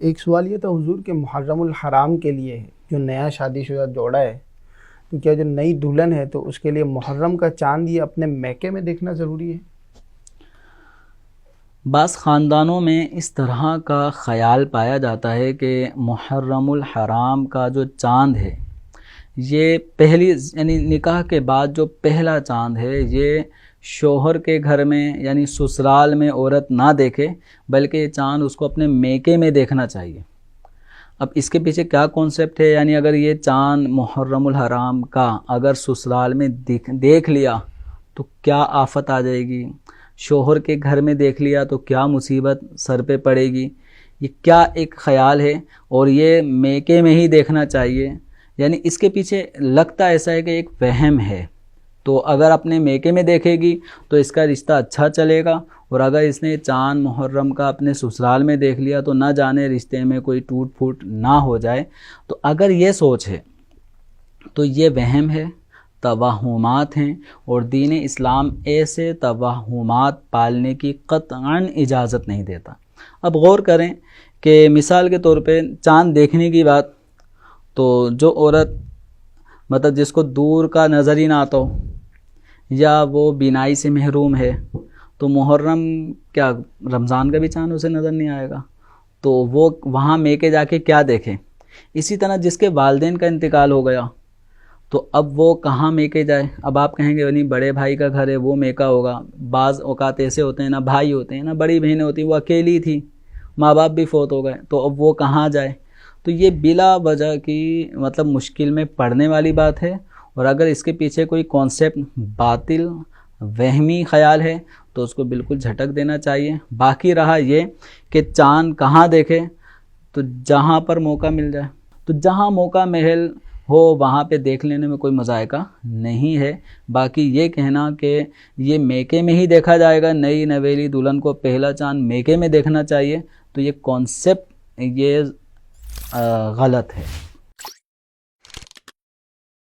ایک سوال یہ تھا حضور کہ محرم الحرام کے لیے جو نیا شادی شدہ جوڑا ہے تو کیا جو نئی دلہن ہے تو اس کے لیے محرم کا چاند یہ اپنے میکے میں دیکھنا ضروری ہے؟ بعض خاندانوں میں اس طرح کا خیال پایا جاتا ہے کہ محرم الحرام کا جو چاند ہے یہ پہلی یعنی نکاح کے بعد جو پہلا چاند ہے یہ شوہر کے گھر میں یعنی سسرال میں عورت نہ دیکھے بلکہ یہ چاند اس کو اپنے میکے میں دیکھنا چاہیے۔ اب اس کے پیچھے کیا کانسیپٹ ہے، یعنی اگر یہ چاند محرم الحرام کا اگر سسرال میں دیکھ لیا تو کیا آفت آ جائے گی، شوہر کے گھر میں دیکھ لیا تو کیا مصیبت سر پہ پڑے گی، یہ کیا ایک خیال ہے، اور یہ میکے میں ہی دیکھنا چاہیے۔ یعنی اس کے پیچھے لگتا ایسا ہے کہ ایک وہم ہے، تو اگر اپنے میکے میں دیکھے گی تو اس کا رشتہ اچھا چلے گا، اور اگر اس نے چاند محرم کا اپنے سسرال میں دیکھ لیا تو نہ جانے رشتے میں کوئی ٹوٹ پھوٹ نہ ہو جائے۔ تو اگر یہ سوچ ہے تو یہ وہم ہے، توہمات ہیں، اور دین اسلام ایسے توہمات پالنے کی قطعاً اجازت نہیں دیتا۔ اب غور کریں کہ مثال کے طور پہ چاند دیکھنے کی بات، تو جو عورت مطلب جس کو دور کا نظر ہی نہ آتا ہو یا وہ بینائی سے محروم ہے تو محرم کیا رمضان کا بھی چاند اسے نظر نہیں آئے گا، تو وہ وہاں میکے جا کے کیا دیکھے۔ اسی طرح جس کے والدین کا انتقال ہو گیا تو اب وہ کہاں میکے جائے۔ اب آپ کہیں گے نہیں بڑے بھائی کا گھر ہے وہ میکا ہوگا، بعض اوقات ایسے ہوتے ہیں نہ بھائی ہوتے ہیں نہ بڑی بہنیں ہوتی ہیں، وہ اکیلی تھی، ماں باپ بھی فوت ہو گئے، تو اب وہ کہاں جائے۔ تو یہ بلا وجہ کی مطلب مشکل میں پڑنے والی بات ہے، اور اگر اس کے پیچھے کوئی کانسیپٹ باطل وہمی خیال ہے تو اس کو بالکل جھٹک دینا چاہیے۔ باقی رہا یہ کہ چاند کہاں دیکھے، تو جہاں پر موقع مل جائے، تو جہاں موقع محل ہو وہاں پہ دیکھ لینے میں کوئی مذائقہ نہیں ہے۔ باقی یہ کہنا کہ یہ میکے میں ہی دیکھا جائے گا، نئی نویلی دلہن کو پہلا چاند میکے میں دیکھنا چاہیے، تو یہ کانسیپٹ یہ غلط ہے۔